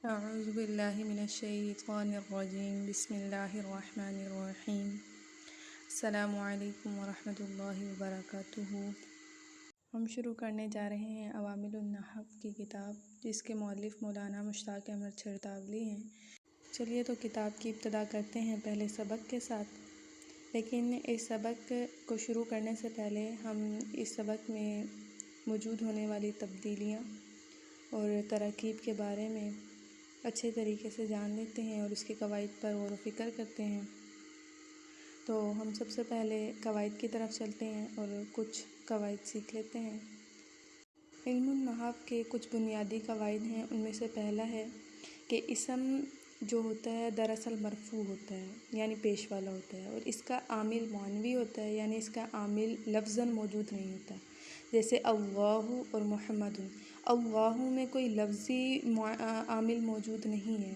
اعوذ باللہ من الشیطان الرجیم بسم اللہ الرحمن الرحیم السلام علیکم ورحمۃ اللہ وبرکاتہ۔ ہم شروع کرنے جا رہے ہیں عوامل النحو کی کتاب، جس کے مؤلف مولانا مشتاق احمد چھرتاولی ہیں۔ چلیے تو کتاب کی ابتدا کرتے ہیں پہلے سبق کے ساتھ، لیکن اس سبق کو شروع کرنے سے پہلے ہم اس سبق میں موجود ہونے والی تبدیلیاں اور تراکیب کے بارے میں اچھے طریقے سے جان لیتے ہیں اور اس کے قواعد پر غور و فکر کرتے ہیں۔ تو ہم سب سے پہلے قواعد کی طرف چلتے ہیں اور کچھ قواعد سیکھ لیتے ہیں۔ علم النحو کے کچھ بنیادی قواعد ہیں۔ ان میں سے پہلا ہے کہ اسم جو ہوتا ہے دراصل مرفوع ہوتا ہے، یعنی پیش والا ہوتا ہے، اور اس کا عامل معنوی ہوتا ہے، یعنی اس کا عامل لفظاً موجود نہیں ہوتا، جیسے اللہ اور محمد۔ اللہ میں کوئی لفظی عامل موجود نہیں ہے،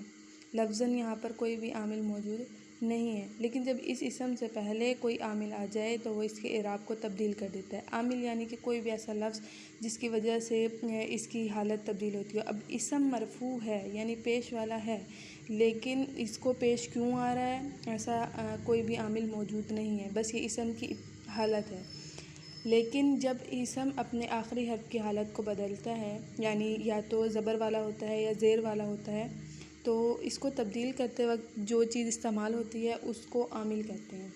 لفظاً یہاں پر کوئی بھی عامل موجود نہیں ہے، لیکن جب اس اسم سے پہلے کوئی عامل آ جائے تو وہ اس کے اعراب کو تبدیل کر دیتا ہے۔ عامل یعنی کہ کوئی بھی ایسا لفظ جس کی وجہ سے اس کی حالت تبدیل ہوتی ہے۔ اب اسم مرفوع ہے یعنی پیش والا ہے، لیکن اس کو پیش کیوں آ رہا ہے؟ ایسا کوئی بھی عامل موجود نہیں ہے، بس یہ اسم کی حالت ہے۔ لیکن جب اسم اپنے آخری حرف کی حالت کو بدلتا ہے، یعنی یا تو زبر والا ہوتا ہے یا زیر والا ہوتا ہے، تو اس کو تبدیل کرتے وقت جو چیز استعمال ہوتی ہے اس کو عامل کہتے ہیں۔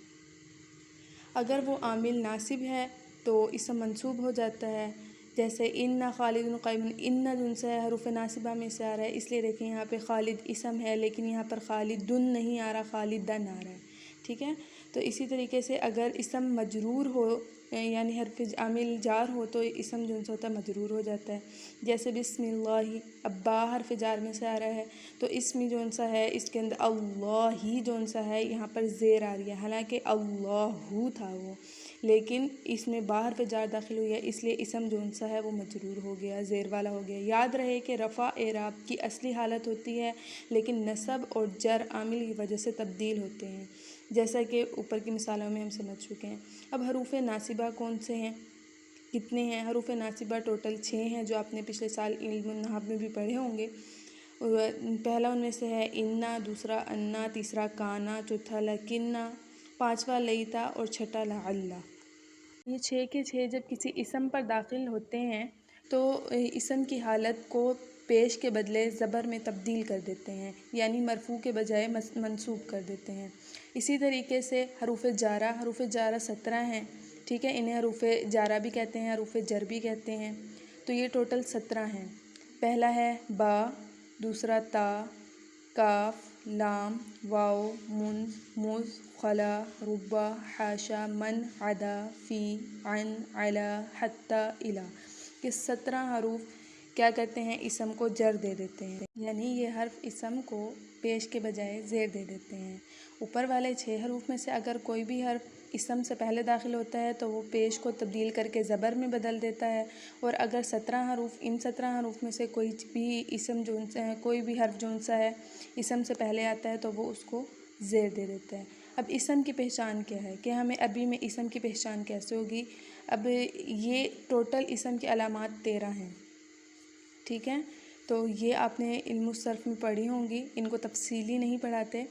اگر وہ عامل ناصب ہے تو اسم منصوب ہو جاتا ہے، جیسے ان خالد قائم۔ ان جن سے حروف ناصبہ میں سے آ رہا ہے، اس لیے دیکھیں یہاں پہ خالد اسم ہے، لیکن یہاں پر خالدن نہیں آ رہا، خالدن آ رہا ہے، ٹھیک ہے۔ تو اسی طریقے سے اگر اسم مجرور ہو یعنی حرف عامل جار ہو تو اسم جو ہوتا ہے مجرور ہو جاتا ہے، جیسے بسم اللہ۔ اب با حرف جار میں سے آ رہا ہے تو اسم جو سا ہے اس کے اندر اللہ ہی جو سا ہے یہاں پر زیر آ رہی ہے، حالانکہ اللہ تھا وہ، لیکن اس میں با حرف جار داخل ہوئی ہے، اس لیے اسم جو سا ہے وہ مجرور ہو گیا، زیر والا ہو گیا۔ یاد رہے کہ رفع اعراب کی اصلی حالت ہوتی ہے، لیکن نصب اور جر عامل کی وجہ سے تبدیل ہوتے ہیں، جیسا کہ اوپر کی مثالوں میں ہم سمجھ چکے ہیں۔ اب حروف ناصبہ کون سے ہیں، کتنے ہیں؟ حروف ناصبہ ٹوٹل 6 ہیں، جو آپ نے پچھلے سال علم النحو میں بھی پڑھے ہوں گے۔ پہلا ان میں سے ہے انا، دوسرا انا، تیسرا کانا، چوتھا لکنہ، پانچواں لیتا اور چھٹا لعل۔ یہ 6 کے 6 جب کسی اسم پر داخل ہوتے ہیں تو اسم کی حالت کو پیش کے بدلے زبر میں تبدیل کر دیتے ہیں، یعنی مرفوع کے بجائے منصوب کر دیتے ہیں۔ اسی طریقے سے حروف جارہ 17 ہیں، ٹھیک ہے، انہیں حروف جارہ بھی کہتے ہیں، حروف جر بھی کہتے ہیں۔ تو یہ ٹوٹل 17 ہیں۔ پہلا ہے با، دوسرا تا، کاف، لام، واو، من، مذ، خلا، ربا، حاشا، من، عدا، فی، عن، علی، حتی، الی۔ یہ 17 حروف کیا کرتے ہیں؟ اسم کو جر دے دیتے ہیں، یعنی یہ حرف اسم کو پیش کے بجائے زیر دے دیتے ہیں۔ اوپر والے 6 حروف میں سے اگر کوئی بھی حرف اسم سے پہلے داخل ہوتا ہے تو وہ پیش کو تبدیل کر کے زبر میں بدل دیتا ہے، اور اگر 17 حروف ان 17 حروف میں سے کوئی بھی اسم کوئی بھی حرف جو سا ہے اسم سے پہلے آتا ہے تو وہ اس کو زیر دے دیتا ہے۔ اب اسم کی پہچان کیا ہے کہ ہمیں عربی میں اسم کی پہچان کیسے ہوگی؟ اب یہ ٹوٹل اسم کی علامات 13 ہیں، ٹھیک ہے، تو یہ آپ نے علم الصرف میں پڑھی ہوں گی، ان کو تفصیلی نہیں پڑھاتے۔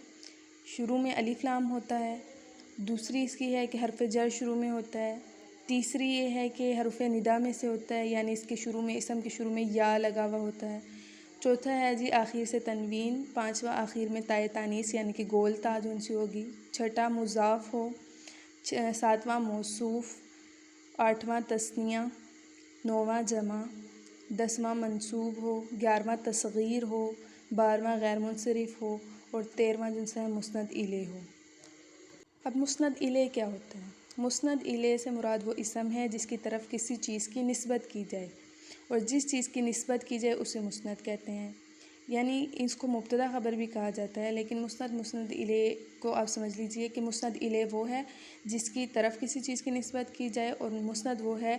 شروع میں الف لام ہوتا ہے، دوسری اس کی ہے کہ حرف جر شروع میں ہوتا ہے، تیسری یہ ہے کہ حرف ندا میں سے ہوتا ہے، یعنی اس کے شروع میں اسم کے شروع میں یا لگا ہوا ہوتا ہے، چوتھا ہے جی آخر سے تنوین، پانچواں آخر میں تائے تانیث یعنی کہ گول تا جو سی ہوگی، چھٹا مضاف ہو، ساتواں موصوف، آٹھواں تثنیہ، نوواں جمع، 10واں منصوب ہو، 11واں تصغیر ہو، 12واں غیر منصرف ہو، اور 13واں جن سے ہے مسند الیہ ہو۔ اب مسند الیہ کیا ہوتا ہے؟ مسند الیہ سے مراد وہ اسم ہے جس کی طرف کسی چیز کی نسبت کی جائے، اور جس چیز کی نسبت کی جائے اسے مسند کہتے ہیں، یعنی اس کو مبتدا خبر بھی کہا جاتا ہے، لیکن مسند الیہ کو آپ سمجھ لیجئے کہ مسند الیہ وہ ہے جس کی طرف کسی چیز کی نسبت کی جائے، اور مسند وہ ہے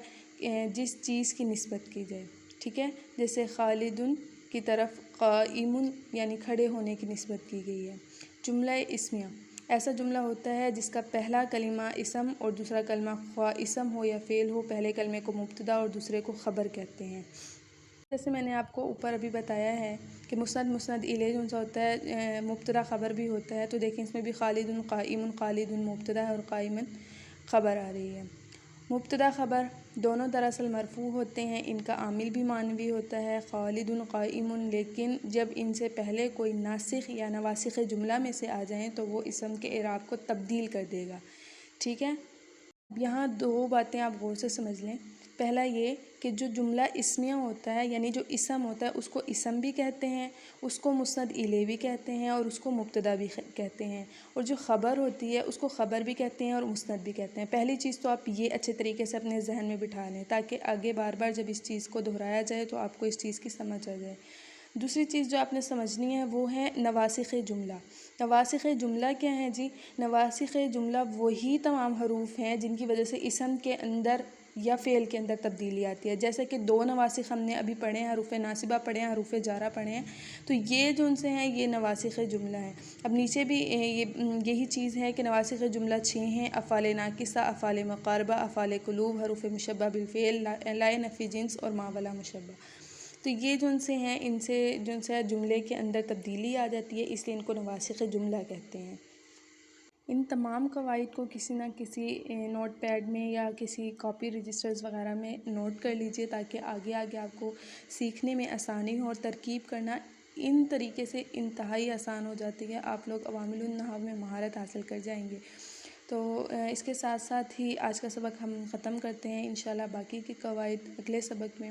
جس چیز کی نسبت کی جائے، ٹھیک ہے، جیسے خالدن کی طرف قائم یعنی کھڑے ہونے کی نسبت کی گئی ہے۔ جملہ اسمیہ ایسا جملہ ہوتا ہے جس کا پہلا کلمہ اسم اور دوسرا کلمہ خواہ اسم ہو یا فعل ہو، پہلے کلمے کو مبتدا اور دوسرے کو خبر کہتے ہیں۔ جیسے میں نے آپ کو اوپر ابھی بتایا ہے کہ مسند الیہ جو سا ہوتا ہے مبتدا خبر بھی ہوتا ہے، تو دیکھیں اس میں بھی خالد قائم، خالد مبتدا ہے اور قائم خبر آ رہی ہے۔ مبتدا خبر دونوں دراصل مرفوع ہوتے ہیں، ان کا عامل بھی معنوی ہوتا ہے خالد قائم، لیکن جب ان سے پہلے کوئی ناسخ یا نواسخ جملہ میں سے آ جائیں تو وہ اسم کے اعراب کو تبدیل کر دے گا، ٹھیک ہے۔ یہاں دو باتیں آپ غور سے سمجھ لیں۔ پہلا یہ کہ جو جملہ اسمیہ ہوتا ہے یعنی جو اسم ہوتا ہے اس کو اسم بھی کہتے ہیں، اس کو مسند الیہ بھی کہتے ہیں اور اس کو مبتدا بھی کہتے ہیں، اور جو خبر ہوتی ہے اس کو خبر بھی کہتے ہیں اور مسند بھی کہتے ہیں۔ پہلی چیز تو آپ یہ اچھے طریقے سے اپنے ذہن میں بٹھا لیں تاکہ آگے بار بار جب اس چیز کو دہرایا جائے تو آپ کو اس چیز کی سمجھ آ جائے۔ دوسری چیز جو آپ نے سمجھنی ہے وہ ہے نواسخ جملہ۔ نواسخ جملہ کیا ہیں جی؟ نواسخ جملہ وہی تمام حروف ہیں جن کی وجہ سے اسم کے اندر یا فعل کے اندر تبدیلی آتی ہے، جیسے کہ دو نواسخ ہم نے ابھی پڑھے ہیں، حروف ناصبہ پڑھے ہیں، حروف جارہ پڑھے ہیں، تو یہ جو ان سے ہیں یہ نواسخ جملہ ہیں۔ اب نیچے بھی یہی چیز ہے کہ نواسخ جملہ 6 ہیں: افعال ناقصہ، افعال مقاربہ، افعال قلوب، حروف مشبہ بالفعل، لائے نفی جنس اور ما ولا مشبہ۔ تو یہ جو ان سے ہیں ان سے جملے کے اندر تبدیلی آ جاتی ہے، اس لیے ان کو نواسخ جملہ کہتے ہیں۔ ان تمام قواعد کو کسی نہ کسی نوٹ پیڈ میں یا کسی کاپی رجسٹرز وغیرہ میں نوٹ کر لیجئے تاکہ آگے آپ کو سیکھنے میں آسانی ہو، اور ترکیب کرنا ان طریقے سے انتہائی آسان ہو جاتی ہے، آپ لوگ عوامل النحو میں مہارت حاصل کر جائیں گے۔ تو اس کے ساتھ ساتھ ہی آج کا سبق ہم ختم کرتے ہیں، انشاءاللہ باقی کی قواعد اگلے سبق میں۔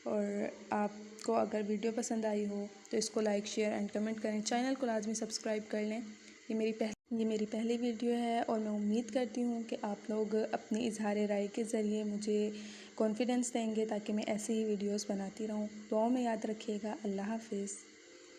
اور آپ کو اگر ویڈیو پسند آئی ہو تو اس کو لائک، شیئر اینڈ کمنٹ کریں، چینل کو لازمی سبسکرائب کر لیں۔ یہ میری پہلی ویڈیو ہے اور میں امید کرتی ہوں کہ آپ لوگ اپنی اظہار رائے کے ذریعے مجھے کانفیڈنس دیں گے تاکہ میں ایسی ہی ویڈیوز بناتی رہوں۔ دعاؤں میں یاد رکھیے گا۔ اللہ حافظ۔